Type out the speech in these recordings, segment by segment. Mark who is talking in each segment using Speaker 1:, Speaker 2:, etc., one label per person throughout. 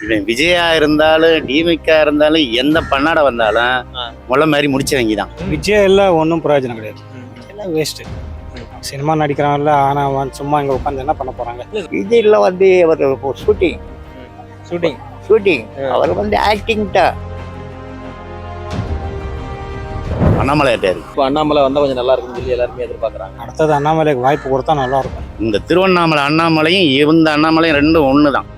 Speaker 1: இவன் விஜயா இருந்தாலும் டிமிகா இருந்தாலும் எந்த பண்ணாட வந்தாலும் முள்ள மாதிரி முடிச்சவங்க தான்.
Speaker 2: விஜய் எல்லாம் ஒன்றும் பிரயோஜனம் கிடையாது, எல்லாம் வேஸ்ட்டு. சினிமா நடிக்கிறாங்கல்ல, ஆனால் சும்மா இங்கே உட்காந்து என்ன பண்ண போகிறாங்க?
Speaker 3: விஜயில் வந்து அவர் ஷூட்டிங் அவர் வந்து ஆக்டிங் தான்.
Speaker 1: அண்ணாமலை ஆட்டாரு.
Speaker 4: இப்போ அண்ணாமலை வந்தால் கொஞ்சம் நல்லா இருக்கும்னு சொல்லி எல்லாருமே எதிர்பார்க்குறாங்க.
Speaker 2: அடுத்தது அண்ணாமலைக்கு வாய்ப்பு கொடுத்தா நல்லா இருக்கும்.
Speaker 1: இந்த திருவண்ணாமலை அண்ணாமலையும் இந்த அண்ணாமலையும் ரெண்டும் ஒன்று தான்.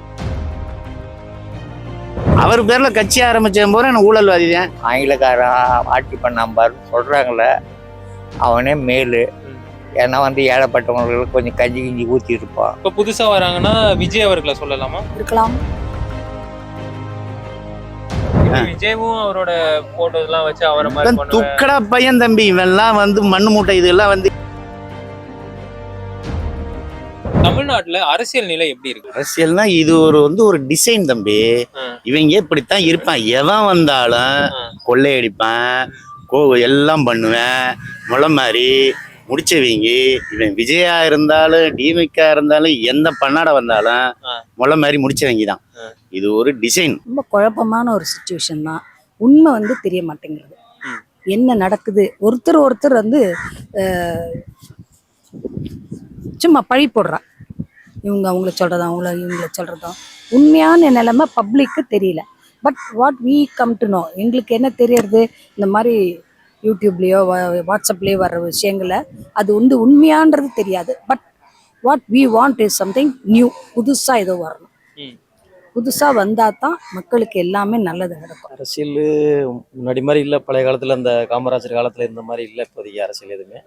Speaker 1: அவர் பேர்ல கட்சி ஆரம்பிச்ச போது எனக்கு ஊழல்வாதி தான்.
Speaker 3: ஆங்கிலக்காரன் ஆட்சி பண்ணாம்பாரு சொல்றாங்களே, அவனே மேலு. ஏன்னா வந்து ஏழைப்பட்டவங்களுக்கு கொஞ்சம் கஞ்சி கிஞ்சி ஊற்றி இருப்பான்.
Speaker 5: இப்போ புதுசா வராங்கன்னா விஜய் அவர்களை சொல்லலாமா?
Speaker 6: இருக்கலாம்.
Speaker 5: விஜயும் அவரோட போட்டோஸ் வச்சு அவரை மாதிரி
Speaker 1: துக்கடா பையன் தம்பி, இவெல்லாம் வந்து மண்ணு மூட்டை இதெல்லாம் வந்து.
Speaker 5: தமிழ்நாட்டுல அரசியல் நிலை எப்படி இருக்கு?
Speaker 1: அரசியல்னா இது ஒரு டிசைன் தம்பி. இவங்க இப்படித்தான் இருப்பான். எவன் வந்தாலும் கொள்ளையடிப்பான், எல்லாம் பண்ணுவேன், முளை மாதிரி முடிச்சவங்க. இவன் விஜயா இருந்தாலும் டிமிகா இருந்தாலும் எந்த பண்ணாட வந்தாலும் முளை மாதிரி முடிச்சவங்க தான். இது ஒரு டிசைன்.
Speaker 6: ரொம்ப குழப்பமான ஒரு சுச்சுவேஷன் தான். உண்மை வந்து தெரிய மாட்டேங்கிறது. என்ன நடக்குது? ஒருத்தர் வந்து சும்மா பழி போடுறா. இவங்க அவங்கள சொல்றதும் இவங்கள சொல்றதும் உண்மையான நிலைமை பப்ளிக்கு தெரியல. But what we come to know, எங்களுக்கு என்ன தெரியறது, இந்த மாதிரி யூடியூப்லேயோ வாட்ஸ்அப்லேயோ வர்ற விஷயங்களை அது வந்து உண்மையான்றது தெரியாது. But what we want is something new. புதுசாக ஏதோ வரணும். புதுசாக வந்தால் தான் மக்களுக்கு எல்லாமே நல்லது நடக்கும்.
Speaker 4: அரசியல் முன்னாடி மாதிரி இல்லை. பழைய காலத்தில் அந்த காமராஜர் காலத்தில் இருந்த மாதிரி இல்லை இப்போதைக்கு அரசியல் எதுவுமே.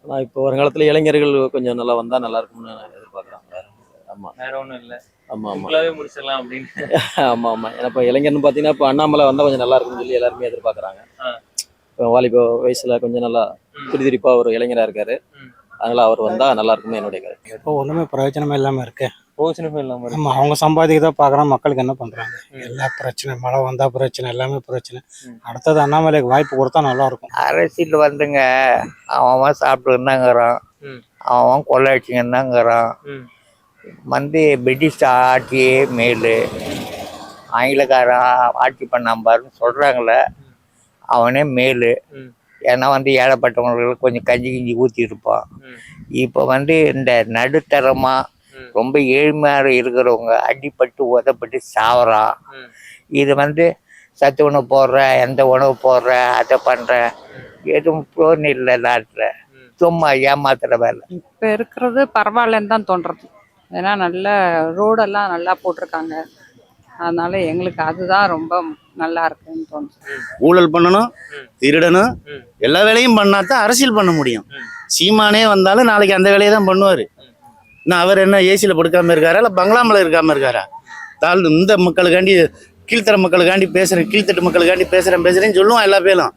Speaker 4: ஆனால் இப்போ வருங்காலத்தில் இளைஞர்கள் கொஞ்சம் நல்லா வந்தால் நல்லா இருக்கும்னு எதிர்பார்க்குறாங்க. ஆமாம்,
Speaker 5: வேற ஒன்றும் இல்லை.
Speaker 4: ஆமாம்
Speaker 5: முடிச்சிடலாம் அப்படின்னு.
Speaker 4: ஆமாம். ஏன்னா இப்போ இளைஞர்னு பார்த்தீங்கன்னா இப்போ அண்ணாமலை வந்தால் கொஞ்சம் நல்லா இருக்கும்னு சொல்லி எல்லாருமே எதிர்பார்க்குறாங்க. இப்போ வாலிப வயசில் கொஞ்சம் நல்லா துடிதுடிப்பாக ஒரு இளைஞராக இருக்காரு. அதனால அவர் வந்தால் நல்லா இருக்குன்னு என்னுடைய கருத்து.
Speaker 2: இப்போ ஒன்றுமே பிரயோஜனமே இல்லாமல் இருக்கு.
Speaker 5: பிரயோஜனமே இல்லாமல்
Speaker 2: நம்ம அவங்க சம்பாதிக்கதான் பார்க்குறோம். மக்களுக்கு என்ன பண்ணுறாங்க? எல்லா பிரச்சனை, மழை வந்தால் பிரச்சனை, எல்லாமே பிரச்சனை. அடுத்தது அண்ணாமலைக்கு வாய்ப்பு கொடுத்தா நல்லா இருக்கும்.
Speaker 3: அரசியல் வந்துங்க, அவன் சாப்பிட்டுருந்தாங்கிறான், அவன் கொள்ளையடிச்சுங்கன்னாங்கிறான். வந்து பிரிட்டிஷ் ஆட்சியே மேலு, ஆங்கிலக்காரன் ஆட்சி பண்ணாம்பாருன்னு சொல்கிறாங்களே, அவனே மேலு. ஏன்னா வந்து ஏழைப்பட்டவங்களுக்கு கொஞ்சம் கஞ்சி கிஞ்சி ஊற்றி இருப்பான். இப்போ வந்து இந்த நடுத்தரமாக ரொம்ப ஏழ்மையாக இருக்கிறவங்க அடிப்பட்டு உதப்பட்டு சாவறான். இது வந்து சத்து உணவு போடுற, எந்த உணவு போடுற, அதை பண்ணுற, எதுவும் ப்ரோன் இல்லை நாட்டில். சும்மா ஏமாத்துற வேலை.
Speaker 7: இப்போ இருக்கிறது பரவாயில்லன்னு தான் தோன்றது. ஏன்னா நல்ல ரோடெல்லாம் நல்லா போட்டிருக்காங்க. அதனால எங்களுக்கு அதுதான் ரொம்ப நல்லா இருக்குன்னு தோணுது.
Speaker 1: ஊழல் பண்ணணும், திருடணும், எல்லா வேலையும் பண்ணாதான் அரசியல் பண்ண முடியும். சீமானே வந்தாலும் நாளைக்கு அந்த வேலையை தான் பண்ணுவார். நான் அவர் என்ன ஏசியில் படுக்காமல் இருக்காரா, இல்லை பங்களாமலை இருக்காமல் இருக்காரா? இந்த மக்களுக்காண்டி, கீழ்த்தர மக்களுக்காண்டி பேசுகிறேன், கீழ்த்தட்டு மக்களுக்காண்டி பேசுகிறேன்னு சொல்லுவான் எல்லா பேரும்.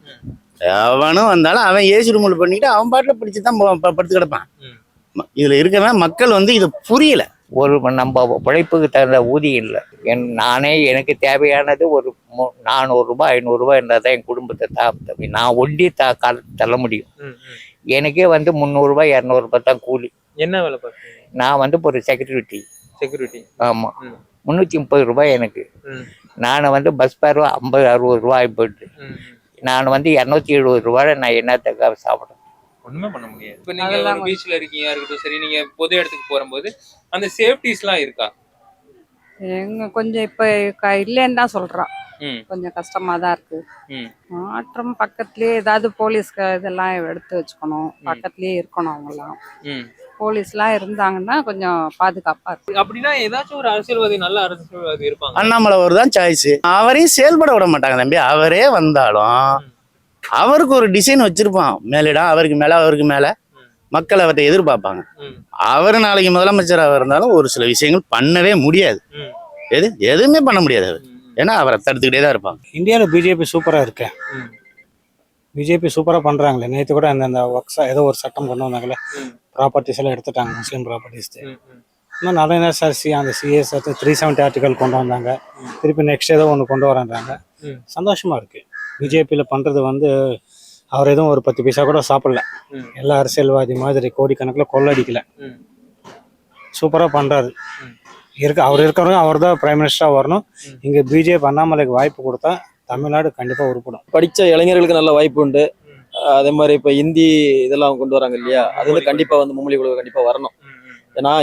Speaker 1: அவனும் வந்தாலும் அவன் ஏசி ரூமில் பண்ணிக்கிட்டு அவன் பாட்டில் பிடிச்சி தான் படுத்து கிடப்பான். இதில் இருக்கவன் மக்கள் வந்து இதை புரியல.
Speaker 3: ஒரு நம்ம உழைப்புக்கு தகுந்த ஊதியம் இல்லை. நானே எனக்கு தேவையானது ஒரு 400 ரூபாய் 500 ரூபாய் இருந்தால் தான் என் குடும்பத்தை நான் ஒண்டி தள்ள முடியும். எனக்கே வந்து 300 ரூபாய் 200 ரூபாய் தான் கூலி.
Speaker 5: என்ன வேலை பார்க்குறீங்க?
Speaker 3: நான் வந்து ஒரு செக்யூரிட்டி. ஆமாம், 330 ரூபாய் எனக்கு. நான் வந்து பஸ் பேர் 50-60 ரூபாய் போயிட்டு நான் வந்து 270 ரூபாய் நான் என்னத்துக்காக சாப்பிட்றேன்?
Speaker 5: ஒண்ணுமே பண்ண முடியாது. இப்போ நீங்க ஒரு பீச்ல இருக்கீங்க இருக்கட்டும், சரி, நீங்க பொது இடத்துக்கு போகும்போது அந்த சேஃப்டிஸ்லாம் இருக்கா?
Speaker 7: எங்க கொஞ்சம் இப்போ இல்லைன்னு தான் சொல்றான். கொஞ்சம் கஷ்டமா தான் இருக்கு. மாற்றம் பக்கத்துலயே ஏதாவது போலீஸ் இதெல்லாம் எடுத்து வச்சுக்கணும். பக்கத்துலயே இருக்கணும். அவங்கெல்லாம் போலீஸ்லாம் இருந்தாங்கன்னா கொஞ்சம் பாதுகாப்பா இருக்கு.
Speaker 5: அப்படின்னா ஏதாச்சும் ஒரு அரசியல்வாதி, நல்ல அரசியல்வாதி இருப்பாங்க.
Speaker 1: அண்ணாமலை ஒரு தான் சாய்ஸ். அவரையும் செயல்பட விட மாட்டாங்க தம்பி. அவரே வந்தாலும் அவருக்கு ஒரு டிசைன் வச்சிருப்பான். மேலிடம் அவருக்கு மேல மக்கள் அவர்கிட்ட எதிர்பார்ப்பாங்க. அவர் நாளைக்கு முதலமைச்சராக இருந்தாலும் ஒரு சில விஷயங்கள் பண்ணவே முடியாது. எதுவுமே பண்ண முடியாது. அவர் ஏன்னா அவரை தடுத்துக்கிட்டே தான் இருப்பாங்க.
Speaker 2: இந்தியாவில் பிஜேபி சூப்பராக இருக்கு. பிஜேபி சூப்பராக பண்ணுறாங்களே. நேற்று கூட அந்த ஒர்க்ஸா ஏதோ ஒரு சட்டம் கொண்டு வந்தாங்களே, ப்ராப்பர்ட்டிஸ் எல்லாம் எடுத்துட்டாங்க, முஸ்லீம் ப்ராப்பர்ட்டிஸ். இன்னும் நிறைய அந்த சிஎஸ் 370 ஆர்டிகல் கொண்டு வந்தாங்க. திருப்பி நெக்ஸ்ட் ஏதோ ஒன்று கொண்டு வராங்க. சந்தோஷமா இருக்கு. பிஜேபியில் பண்ணுறது வந்து அவர் எதுவும் ஒரு 10 பைசா கூட சாப்பிடல. எல்லா அரசியல்வாதி மாதிரி கோடிக்கணக்கில் கொள்ளடிக்கல. சூப்பராக பண்ணுறாரு. அவர் இருக்கிறவங்க அவர் தான் பிரைம் மினிஸ்டராக வரணும். இங்கே பிஜேபி அண்ணாமலைக்கு வாய்ப்பு கொடுத்தா தமிழ்நாடு கண்டிப்பாக உருப்படும்.
Speaker 4: படிச்ச இளைஞர்களுக்கு நல்ல வாய்ப்பு உண்டு. அதே மாதிரி இப்ப ஹிந்தி இதெல்லாம் கொண்டு வராங்க இல்லையா, அது வந்து கண்டிப்பா வந்து மும்மொழி கொள்கை கண்டிப்பா வரணும். ஏன்னா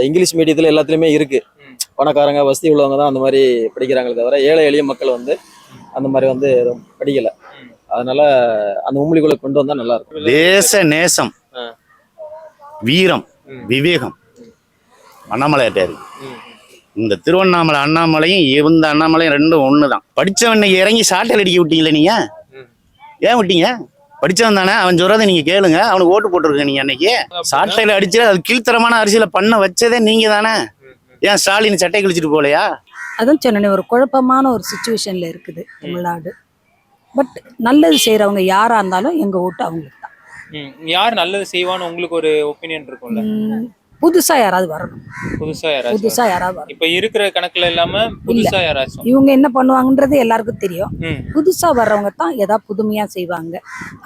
Speaker 4: இங்கிலீஷ் மீடியத்துல எல்லாத்துலயுமே இருக்கு. பணக்காரங்க வசதி உள்ளவங்க தான் அந்த மாதிரி படிக்கிறாங்களே தவிர ஏழை எளிய மக்கள் வந்து அந்த மாதிரி வந்து படிக்கல. அதனால அந்த மும்மொழி கொள்கை கொண்டு வந்தா நல்லா இருக்கும்.
Speaker 1: தேச நேசம், வீரம், விவேகம் அண்ணாமலையாட்டே இருக்கு. இந்த திருவண்ணாமலை அண்ணாமலையும் இந்த அண்ணாமலையும் ரெண்டும் ஒண்ணுதான். படிச்சவன் இறங்கி சாட்டையில் அடிக்க விட்டீங்களே நீங்க, ஏன் விட்டீங்க? படிச்சவன் தானே, அவன் சொல்றதை நீங்க கேளுங்க. அவனுக்கு ஓட்டு போட்டிருக்க நீங்க அன்னைக்கு. சாட்டையில அடிச்சு அது கீழ்த்தரமான அரசியல பண்ண வச்சதே நீங்க தானே. ஏன் ஸ்டாலின் சட்டை கிழிச்சிட்டு போலையா?
Speaker 6: அதான் சொன்னேன், ஒரு குழப்பமான ஒரு சுச்சுவேஷன்ல இருக்குது தமிழ்நாடு. பட் நல்லது செய்யறவங்க யாரா இருந்தாலும் எங்க ஓட்டு அவங்களுக்கு தான்.
Speaker 5: யார் நல்லது செய்வான்னு உங்களுக்கு ஒரு ஒப்பீனியன் இருக்கும்ல?
Speaker 6: புதுசா யாராவது வரணும்.
Speaker 5: புதுசா யாராவது வரணும். இப்ப இருக்கிற கணக்குல இல்லாம புதுசா யாராச்சும்
Speaker 6: இவங்க என்ன பண்ணுவாங்கன்றது எல்லாருக்கும் தெரியும். புதுசா வர்றவங்க தான் ஏதாவது புதுமையா செய்வாங்க.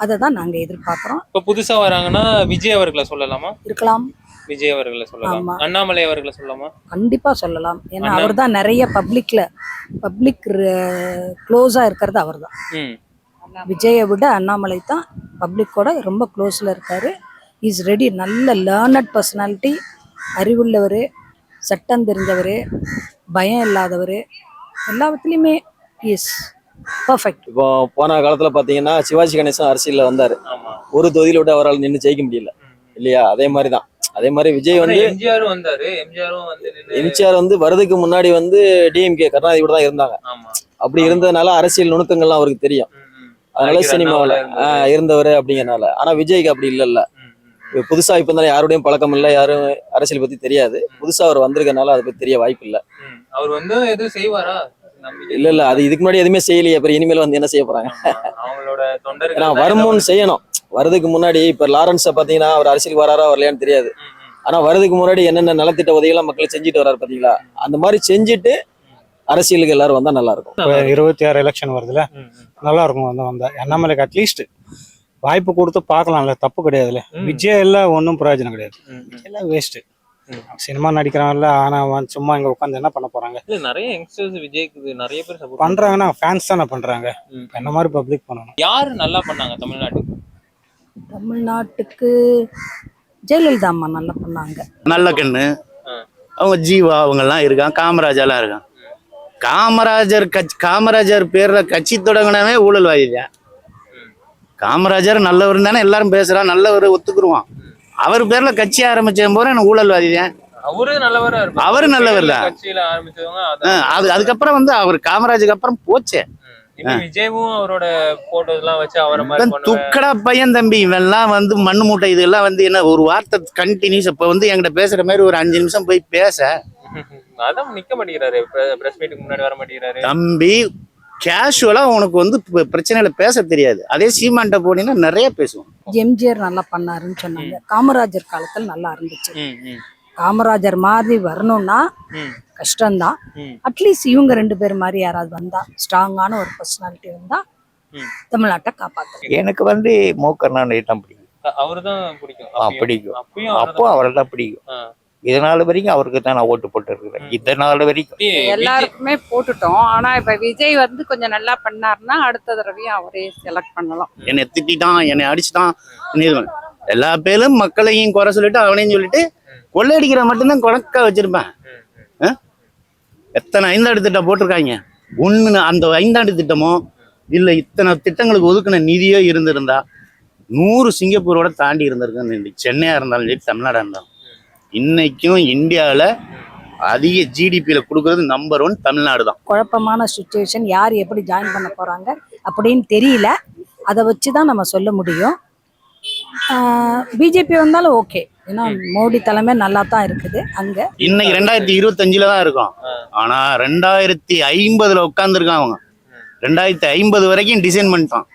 Speaker 6: அதை தான் நாங்க எதிர்பார்க்கிறோம்.
Speaker 5: இப்ப புதுசா வராங்கன்னா விஜய் அவர்களை சொல்லலாமா?
Speaker 6: இருக்கலாம்.
Speaker 5: விஜய் அவர்களை சொல்லலாம், அண்ணாமலை அவர்களை சொல்லலாமா?
Speaker 6: கண்டிப்பா சொல்லலாம். ஏன்னா அவர் தான் நிறைய பப்ளிக் க்ளோஸா இருக்கிறது அவர் தான். விஜயை விட அண்ணாமலை தான் பப்ளிக்கோட ரொம்ப க்ளோஸ்ல இருக்காரு. Is ready. நல்ல லேர்னட் பர்சனாலிட்டி, அறிவுள்ளவர், சட்டம் தெரிஞ்சவர், பயம் இல்லாதவர், எல்லாத்துலேயுமே இஸ் பர்ஃபெக்ட்.
Speaker 4: இப்போ போன காலத்துல பாத்தீங்கன்னா சிவாஜி கணேசன் அரசியல்ல வந்தாரு. ஒரு தொகுதியில விட்டு அவரால் நின்று ஜெயிக்க முடியல இல்லையா? அதே மாதிரி தான். அதே மாதிரி விஜய் வந்து எம்ஜிஆர் வந்து வரதுக்கு முன்னாடி வந்து டிஎம்கே கருணாநிதி கூட தான் இருந்தாங்க. அப்படி இருந்ததுனால அரசியல் நுணுக்கங்கள்லாம் அவருக்கு தெரியும். அதனால சினிமாவில் இருந்தவர் அப்படிங்கிறனால. ஆனா விஜய்க்கு அப்படி இல்லைல்ல. புதுசா இப்ப தான் யாருடையும் பழக்கம் இல்லை, யாரும் அரசியல் பத்தி தெரியாது. புதுசா அவர் வந்திருக்கனால அதை பத்தி தெரிய வாய்ப்பு இல்லை.
Speaker 5: அவர் வந்து எதுவும் செய்வாரா?
Speaker 4: இல்ல அது இதுக்கு முன்னாடி எதுவுமே செய்யலையே, அப்புறம் இனிமேல் வந்து என்ன செய்ய போறாங்க?
Speaker 5: அவங்களோட தொண்டர்கள்
Speaker 4: வருமுன்னு செய்யணும். வரதுக்கு முன்னாடி இப்ப லாரன்ஸ பாத்தீங்கன்னா அவர் அரசியலுக்கு வராரா வரலையான்னு தெரியாது. ஆனா வரதுக்கு முன்னாடி என்னென்ன நலத்திட்ட உதவிகள்லாம் மக்கள் செஞ்சுட்டு வர்றாரு பாத்தீங்களா? அந்த மாதிரி செஞ்சுட்டு அரசியலுக்கு எல்லாரும் வந்தா நல்லா இருக்கும்.
Speaker 2: 26 எலெக்ஷன் வருதுல, நல்லா இருக்கும் வந்தா. அண்ணாமலைக்கு அட்லீஸ்ட் வாய்ப்பு கொடுத்து பார்க்கலாம்ல, தப்பு கிடையாதுல்ல. விஜய் எல்லாம் ஒன்றும் பிரயோஜனம் கிடையாது, எல்லாம் வேஸ்ட். சினிமா நடிக்கிறாங்கல்ல, ஆனா சும்மா இங்க உட்காந்து என்ன பண்ண போறாங்க?
Speaker 5: நிறைய யங்ஸ்டர்ஸ் விஜய்க்கு நிறைய பேர் சப்போர்ட்
Speaker 2: பண்றாங்கன்னா ஃபேன்ஸ் தானே பண்றாங்க. என்ன மாதிரி பப்ளிக் பண்ணணும்.
Speaker 5: யாரு நல்லா பண்ணாங்க
Speaker 6: தமிழ்நாட்டுக்கு? ஜெயலலிதா அம்மா நல்லா பண்ணாங்க.
Speaker 1: நல்ல கண்ணு அவங்க, ஜீவா அவங்கெல்லாம் இருக்கான், காமராஜெல்லாம் இருக்கான். காமராஜர் பேர்ல கட்சி தொடங்கினவே ஊழல்வாதி தான். காமராஜர் நல்லவர் தானே எல்லாரும் பேசுறான், நல்லவர் ஒத்துக்குருவான். அவர் பேர்ல கட்சி ஆரம்பிச்ச போது எனக்கு ஊழல்வாதி தான். அவரு நல்லவர் தான். அதுக்கப்புறம் வந்து அவர் காமராஜருக்கு அப்புறம் போச்சே.
Speaker 5: விஜயும் அவரோட போட்டோஸ் எல்லாம் வச்சு அவரை
Speaker 1: துக்கடா பையன் தம்பி இவெல்லாம் வந்து மண்ணு மூட்டை இதெல்லாம் வந்து என்ன ஒரு வார்த்தை கண்டினியூஸ். இப்ப வந்து என்கிட்ட பேசுற மாதிரி ஒரு 5 நிமிஷம் போய் பேச
Speaker 5: அதான் நிக்க மாட்டேங்கிறாரு, பிரஸ் மீட்டுக்கு முன்னாடி வர மாட்டேங்கிறாரு.
Speaker 1: தம்பி கேஷுவலா உனக்கு வந்து பிரச்சனையில பேச தெரியாது. அதே சீமான்ட்ட போனீங்கன்னா நிறைய பேசுவோம்.
Speaker 6: எம்ஜிஆர் நல்லா பண்ணாருன்னு சொன்னாங்க. காமராஜர் காலத்துல நல்லா இருந்துச்சு. காமராஜர் மாதிரி வரணும்னா கஷ்டம்தான். அட்லீஸ்ட் இவங்க 2 பேர் மாதிரி யாராவது வந்தா, ஸ்ட்ராங்கான ஒரு பர்சனாலிட்டி வந்தா தமிழ்நாட்டை காப்பாத்து.
Speaker 3: எனக்கு வந்து மு கருணாநிதி தான் பிடிக்கும்.
Speaker 5: அவருதான் பிடிக்கும்.
Speaker 3: பிடிக்கும். அப்போ அவரை தான் பிடிக்கும். இதனால வரைக்கும் அவருக்கு தான் நான் ஓட்டு போட்டு இருக்கிறேன். இதனால வரைக்கும்
Speaker 7: எல்லாருக்குமே போட்டுட்டோம். ஆனா இப்ப விஜய் வந்து கொஞ்சம் நல்லா பண்ணாருன்னா அடுத்த தடவையும் அவரே செலக்ட் பண்ணலாம்.
Speaker 1: என்னை திட்டான், என்னை அடிச்சுட்டான், எல்லா பேரும் மக்களையும் குறை சொல்லிட்டு அவனையும் சொல்லிட்டு கொள்ளையடிக்கிற மட்டும்தான் கணக்கா வச்சிருப்பேன். எத்தனை 5ஆண்டு திட்டம் போட்டிருக்காங்க. ஒண்ணு அந்த 5ஆண்டு திட்டமோ இல்ல இத்தனை திட்டங்களுக்கு ஒதுக்கின நிதியோ இருந்திருந்தா 100 சிங்கப்பூரோட தாண்டி இருந்திருக்கு. சென்னையா இருந்தாலும் சரி, தமிழ்நாடா இருந்தாலும். இன்னைக்கும் இந்தியாவில் அதிக ஜிடிபியில கொடுக்கறது நம்பர் 1 தமிழ்நாடு தான்.
Speaker 6: குழப்பமான சுச்சுவேஷன், யார் எப்படி ஜாயின் பண்ண போறாங்க அப்படின்னு தெரியல. அதை வச்சுதான் நம்ம சொல்ல முடியும். பிஜேபி வந்தாலும் ஓகே, ஏன்னா மோடி தலைமை நல்லா தான் இருக்குது. அங்க
Speaker 1: இன்னைக்கு 2025 தான் இருக்கும். ஆனா 2050 உட்காந்துருக்கான். அவங்க 2050 வரைக்கும் டிசைன் பண்ணிட்டான்.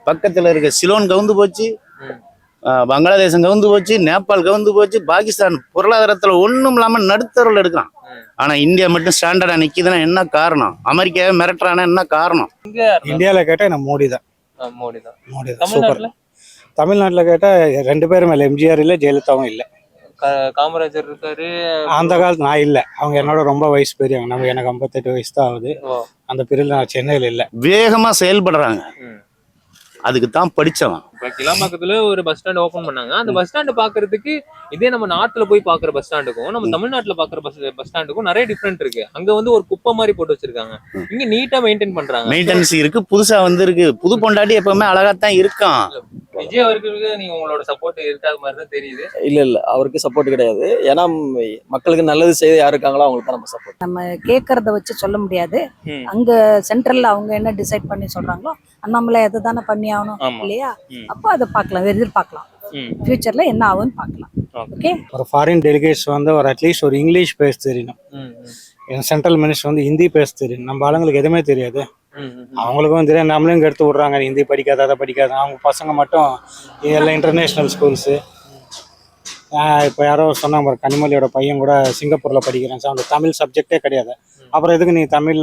Speaker 1: பக்கத்துல இருக்க சிலோன் கவுந்து போச்சு, பங்களாதேசம் கவுந்து போச்சு, நேபாள் கவுந்து போச்சு, பாகிஸ்தான் பொருளாதாரத்துல ஒண்ணும் இல்லாம நடுத்தரவுல எடுக்கிறான். ஆனா இந்தியா மட்டும் ஸ்டாண்டர்டா நிக்குதுன்னா என்ன காரணம்? அமெரிக்காவே மிரட்டுறானா என்ன காரணம்?
Speaker 2: இந்தியாவில் கேட்டால் நான் மோடி தான்.
Speaker 5: மோடி தான்
Speaker 2: சூப்பர். தமிழ்நாட்டில் கேட்டால் 2 பேரும் இல்லை, எம்ஜிஆர் இல்லை, ஜெயலலிதாவும் இல்லை.
Speaker 5: காமராஜர் இருக்காரு.
Speaker 2: அந்த காலத்து நான் இல்லை, அவங்க என்னோட ரொம்ப வயசு பெரியவங்க. எனக்கு 58 வயசு தான் ஆகுது.
Speaker 5: ஓ.
Speaker 2: அந்த பீரியட்ல நான் சென்னையில் இல்லை.
Speaker 1: வேகமா செயல்படுறாங்க,
Speaker 5: ம்.
Speaker 1: அதுக்கு தான் படிச்சவன்.
Speaker 5: இப்ப கிளாம்பாக்கத்துல ஒரு பஸ் ஸ்டாண்ட் ஓபன் பண்ணாங்க. அந்த பஸ் ஸ்டாண்ட் பாக்குறதுக்கு இதே நம்ம நாட்டுல போய் பாக்குற பஸ் ஸ்டாண்டுக்கும் நம்ம தமிழ்நாட்டுல பாக்குற பஸ் ஸ்டாண்டுக்கும் நிறைய டிஃபரெண்ட் இருக்கு. அங்க வந்து ஒரு குப்பை மாதிரி போட்டு வச்சிருக்காங்க, இங்க நீட்டா மெயின்டைன் பண்றாங்க.
Speaker 1: மெயின்டெனன்ஸ் இருக்கு, புதுசா வந்திருக்கு. புது பொண்டாட்டி எப்பவுமே அழகாத்தான் இருக்கான்.
Speaker 5: விஜய் அவர்களுக்கு நீங்க உங்களோட சப்போர்ட் இருக்காத மாதிரி தான் தெரியுது.
Speaker 4: இல்ல அவருக்கு சப்போர்ட் கிடையாது. ஏன்னா மக்களுக்கு நல்லது செய்ய யார் இருக்காங்களோ அவங்களுக்கு தான் நம்ம சப்போர்ட்.
Speaker 6: நம்ம கேட்கறத வச்சு சொல்ல முடியாது.
Speaker 5: ம்.
Speaker 6: அங்க சென்ட்ரல்ல அவங்க என்ன டிசைட் பண்ணி சொல்றாங்களோ அண்ணாமலை அதை தானே பண்ணி ஆகணும்
Speaker 5: ஆமா.
Speaker 6: இல்லையா?
Speaker 5: ம்.
Speaker 6: அப்போ அதை பார்க்கலாம், எதிர்பார்க்கலாம்.
Speaker 5: ம்.
Speaker 6: ஃபியூச்சர்ல என்ன ஆகும்னு பார்க்கலாம்.
Speaker 5: Okay.
Speaker 6: ஓகே.
Speaker 2: ஒரு ஃபாரின் டெலிகேட்ஸ் வந்து ஒரு அட்லீஸ்ட் ஒரு இங்கிலீஷ் பேச தெரியணும்.
Speaker 5: ம். ம்.
Speaker 2: சென்ட்ரல் மினிஸ்டர் வந்து ஹிந்தி பேச தெரியும். நம்ம ஆளுங்களுக்கு எதுவுமே தெரியாது.
Speaker 5: ம். ம்.
Speaker 2: அவங்களுக்கும் தெரியாது, நம்மளும் இங்கே எடுத்து விட்றாங்க. ஹிந்தி படிக்காத அதை படிக்காத. அவங்க பசங்க மட்டும் எல்லாம் இன்டர்நேஷ்னல் ஸ்கூல்ஸு. இப்போ யாரோ சொன்னாங்க பாரு, கனிமொழியோட பையன் கூட சிங்கப்பூரில் படிக்கிறேன். அந்த தமிழ் சப்ஜெக்டே கிடையாது. அப்புறம் எதுக்கு நீ தமிழ்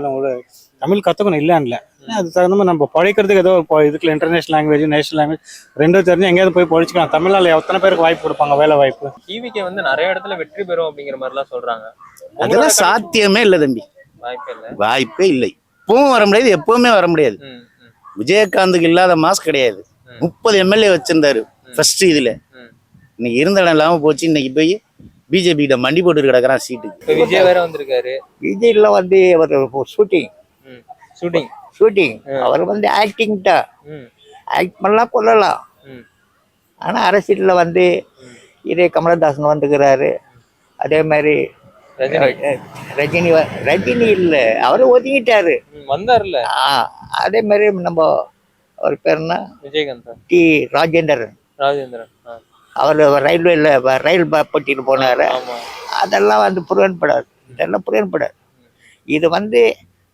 Speaker 2: உங்களுக்கு தமிழ் கற்றுக்கணும் இல்லைன்னு. அது தகுந்த மாதிரி நம்ம படிக்கிறதுக்கு ஏதோ இப்போ இதுக்குள்ள இன்டர்நேஷனல் லாங்குவேஜ் நேஷனல் லாங்குவேஜ் ரெண்டும் தெரிஞ்சு எங்கேயாவது போய் படிச்சுக்கலாம். தமிழ்நாட்டில் எத்தனை பேருக்கு வாய்ப்பு கொடுப்பாங்க, வேலை வாய்ப்பு?
Speaker 5: டிவிக்கு வந்து நிறைய இடத்துல வெற்றி பெறும் அப்படிங்கிற மாதிரி எல்லாம் சொல்றாங்க.
Speaker 1: அதெல்லாம் சாத்தியமே இல்லை தம்பி,
Speaker 5: வாய்ப்பே இல்ல.
Speaker 1: வாய்ப்பே இல்லை. இப்பவும் வர முடியாது, எப்பவுமே வர முடியாது.
Speaker 5: ம். ம்.
Speaker 1: விஜயகாந்துக்கு இல்லாத மாஸ் கிடையாது. 30 எம்எல்ஏ வச்சிருந்தாரு ஃபர்ஸ்ட் இதுல.
Speaker 5: ம்.
Speaker 1: இன்னைக்கு இருந்த இடம் இல்லாம போச்சு. இன்னைக்கு போய் பிஜேபி கிட்ட மண்டி போட்டு கிடக்குறான் சீட்டுக்கு.
Speaker 5: இப்ப விஜய் வேற வந்திருக்காரு.
Speaker 3: விஜய்ல வந்து அவர் ஷூட்டிங்
Speaker 5: ஷூட்டிங்.
Speaker 3: அவர் வந்து ஆக்டிங் தான்.
Speaker 5: ம்.
Speaker 3: ஆக்ட் பண்ணலாம், கொள்ளலாம்.
Speaker 5: ம்.
Speaker 3: ஆனால் அரசியலில் வந்து இதே கமலஹாசன் வந்துக்கிறாரு. அதே மாதிரி
Speaker 5: ரஜினி
Speaker 3: ரஜினி இல்லை, அவரை ஒதுங்கிட்டாரு.
Speaker 5: வந்தாருல.
Speaker 3: அதே மாதிரி நம்ம அவர் பேர் என்ன,
Speaker 5: விஜயகாந்த்
Speaker 3: டி ராஜேந்திரன்.
Speaker 5: ராஜேந்திரன்.
Speaker 3: அவர் ரயில்வேல ரயில் பட்டியில் போனார்.
Speaker 5: ஆமா.
Speaker 3: அதெல்லாம் வந்து புரியன்படாது. இதெல்லாம் புரியன்படாது. இது வந்து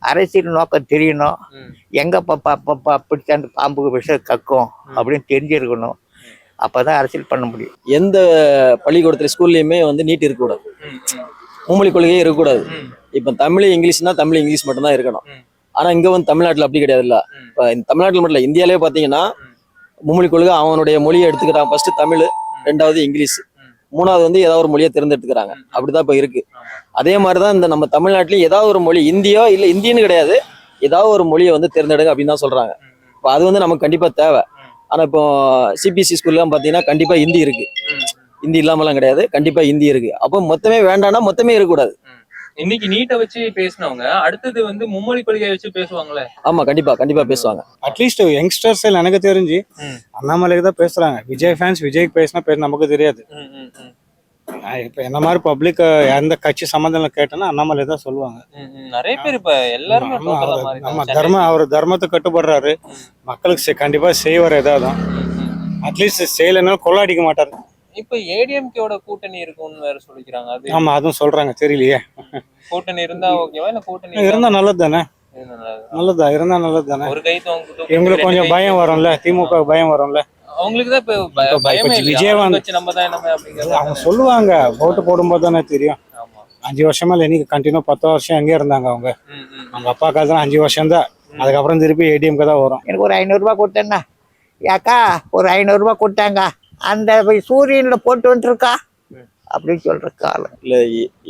Speaker 3: அரசியல் நோக்கம் தெரியணும்.
Speaker 5: ம்.
Speaker 3: எங்க பிடிச்ச அந்த பாம்புக்கு விஷம் கக்கும் அப்படின்னு தெரிஞ்சிருக்கணும். அப்பதான் அரசியல் பண்ண முடியும்.
Speaker 4: எந்த பள்ளிக்கூடத்துல ஸ்கூல்லையுமே வந்து நீட் இருக்கக்கூடாது,
Speaker 5: ம். ம்.
Speaker 4: மும்மொழி கொள்கையே இருக்கக்கூடாது.
Speaker 5: ம்.
Speaker 4: இப்போ தமிழ் இங்கிலீஷ்னா தமிழ் இங்கிலீஷ் மட்டும்தான் இருக்கணும்.
Speaker 5: ம்.
Speaker 4: ஆனா இங்க வந்து தமிழ்நாட்டுல அப்படி கிடையாதுல்ல.
Speaker 5: ம்.
Speaker 4: இப்போ இந்த தமிழ்நாட்டில் மட்டும் இல்லை, இந்தியாவிலே பார்த்தீங்கன்னா மும்மொழி கொள்கை அவனுடைய மொழியை எடுத்துக்கிறான். ஃபர்ஸ்ட் தமிழ், ரெண்டாவது இங்கிலீஷ், மூணாவது வந்து ஏதாவது ஒரு மொழியை தேர்ந்தெடுத்துக்கிறாங்க. அப்படிதான் இப்போ இருக்கு. அதே மாதிரி தான் இந்த நம்ம தமிழ்நாட்டிலையும் ஏதாவது ஒரு மொழி, இந்தியோ இல்லை இந்தியன்னு கிடையாது, ஏதாவது ஒரு மொழியை வந்து தேர்ந்தெடுங்க அப்படின்னு தான் சொல்றாங்க. இப்போ அது வந்து நமக்கு கண்டிப்பா தேவை. ஆனா இப்போ சிபிஎஸ்சி ஸ்கூல்லாம் பார்த்தீங்கன்னா கண்டிப்பா ஹிந்தி இருக்கு. ஹிந்தி இல்லாமலாம் கிடையாது, கண்டிப்பா ஹிந்தி இருக்கு. அப்போ மொத்தமே வேண்டாம்னா மொத்தமே இருக்கக்கூடாது.
Speaker 5: இன்னைக்கு நீட்டை வச்சு பேசினவங்க அடுத்தது வந்து மும்மொழி கொள்கையை வச்சு பேசுவாங்களே.
Speaker 4: ஆமா, கண்டிப்பா பேசுவாங்க.
Speaker 2: அட்லீஸ்ட் யங்ஸ்டர்ஸ் எனக்கு தெரிஞ்சு
Speaker 5: ம்.
Speaker 2: அண்ணாமலைக்கு தான் பேசுறாங்க. விஜய் ஃபேன்ஸ் விஜய்க்கு பேசினா பேர் நமக்கு தெரியாது.
Speaker 5: ம். ம். ம்.
Speaker 2: இப்போ என்ன மாதிரி பப்ளிக் எந்த கட்சி சம்மந்தம் கேட்டோன்னா அண்ணாமலை தான் சொல்லுவாங்க.
Speaker 5: ம். ம். நிறைய பேர் இப்ப எல்லாருமே
Speaker 2: ஆமா,
Speaker 5: total ஆ மாறிட்டாங்க.
Speaker 2: ஆமா, அவர் தர்மத்தை கட்டுப்படுறாரு. மக்களுக்கு கண்டிப்பா செய்வார் ஏதாவது.
Speaker 5: ம். ம்.
Speaker 2: அட்லீஸ்ட் செய்யலைன்னாலும் கொள்ளாடிக்க மாட்டாரு.
Speaker 5: இப்ப ஏடிஎம்கேவோட கூட்டணி இருக்கும்னு வேற சொல்லிக்கிறாங்க. அது
Speaker 2: ஆமா, அதுவும் சொல்றாங்க, தெரியலையே.
Speaker 5: கூட்டணி இருந்தா ஓகேவா இல்ல கூட்டணி
Speaker 2: இருந்தா நல்லது தானே,
Speaker 5: இருந்தா நல்லதா?
Speaker 2: நல்லதா இருந்தா நல்லது தானே.
Speaker 5: ஒரு கை தூக்கிட்டு
Speaker 2: இவங்களுக்கு கொஞ்சம் பயம் வரும்ல, திமுக பயம் வரும்ல.
Speaker 5: அவங்களுக்கு தான் இப்ப
Speaker 2: இப்ப
Speaker 5: பயமே இல்ல.
Speaker 2: விஜய்
Speaker 5: அவங்க
Speaker 2: வந்து-
Speaker 5: வச்சு நம்ம தான் என்னமே அப்படிங்கறது.
Speaker 2: அவங்க சொல்லுவாங்க, ஓட்டு போடும்போது தானே தெரியும்.
Speaker 5: ஆமா.
Speaker 2: 5 வருஷமா இல்லை, இன்னைக்கு கண்டினியூ 10 வருஷம் எங்கே இருந்தாங்க அவங்க.
Speaker 5: ம். ம்.
Speaker 2: அவங்க அப்பா காலத்துல 5 வருஷம் தான். அதுக்கப்புறம் திருப்பி ஏடிஎம்க்கு தான் வரும்.
Speaker 3: எனக்கு ஒரு 500 ரூபாய் கொடுத்தேன்னா, யாக்கா ஒரு 500 ரூபாய் கொடுத்தாங்க, அந்த சூரியன்ல போட்டு வந்துருக்கா அப்படின்னு சொல்ற காலம்.
Speaker 4: இல்ல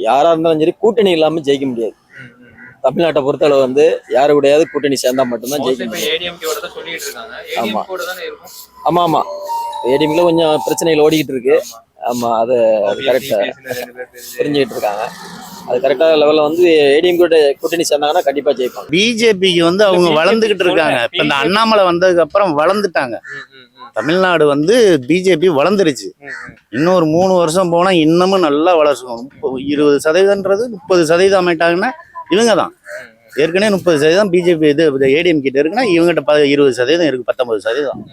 Speaker 4: யாரா இருந்தாலும் சரி கூட்டணி இல்லாம ஜெயிக்க முடியாது.
Speaker 5: ம். ம்.
Speaker 4: தமிழ்நாட்டை பொறுத்தளவு வந்து யாரு கூடயாவது கூட்டணி சேர்ந்தா மட்டும்தான் ஜெயிக்க
Speaker 5: இப்ப
Speaker 4: முடியும்.
Speaker 5: ஏடிஎம்கேவோட தான் சொல்லிட்டு இருக்காங்க. ஏடிஎம் கூட தானே இருக்கும்.
Speaker 4: ஆமா, ஏடிஎம்ல கொஞ்சம் பிரச்சனைகள் ஓடிக்கிட்டு இருக்கு. ஆமா, அது கரெக்டா தெரிஞ்சுக்கிட்டு இருக்காங்க. அது கரெக்டா லெவல்ல வந்து ஏடிஎம் கூட கூட்டணி சேர்ந்தாங்கன்னா கண்டிப்பா ஜெயிப்பாங்க.
Speaker 1: பிஜேபிக்கு வந்து அவங்க வளர்ந்துகிட்டு இருக்காங்க. இப்ப இந்த அண்ணாமலை வந்ததுக்கு அப்புறம் வளர்ந்துட்டாங்க. தமிழ்நாடு வந்து பிஜேபி வளர்ந்துருச்சு. இன்னொரு 3 வருஷம் போனா இன்னமும் நல்லா வளர்ச்சிக்கும். 20%, 30% அமைட்டாங்கன்னா இவங்க தான். ஏற்கனவே 30% பிஜேபி இது ஏடிஎம் கிட்ட இருக்குன்னா இவங்ககிட்ட 20% இருக்கு, 19%.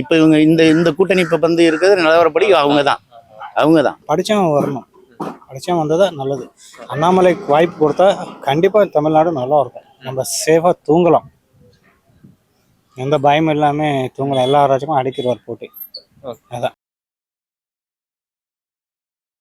Speaker 1: இப்ப இவங்க இந்த கூட்டணி இப்ப வந்து இருக்கிறது நிலவரப்படி அவங்க தான்
Speaker 2: படிச்சவன் வரணும், படிச்சவன் வந்ததா நல்லது. அண்ணாமலைக்கு வாய்ப்பு கொடுத்தா கண்டிப்பா தமிழ்நாடு நல்லா இருக்கும். நம்ம சேஃபா தூங்கலாம், எந்த பயமும் இல்லாம தூங்கலாம். எல்லா ராஜ்யமும் அடிக்கிறவர் போட்டி. அதான்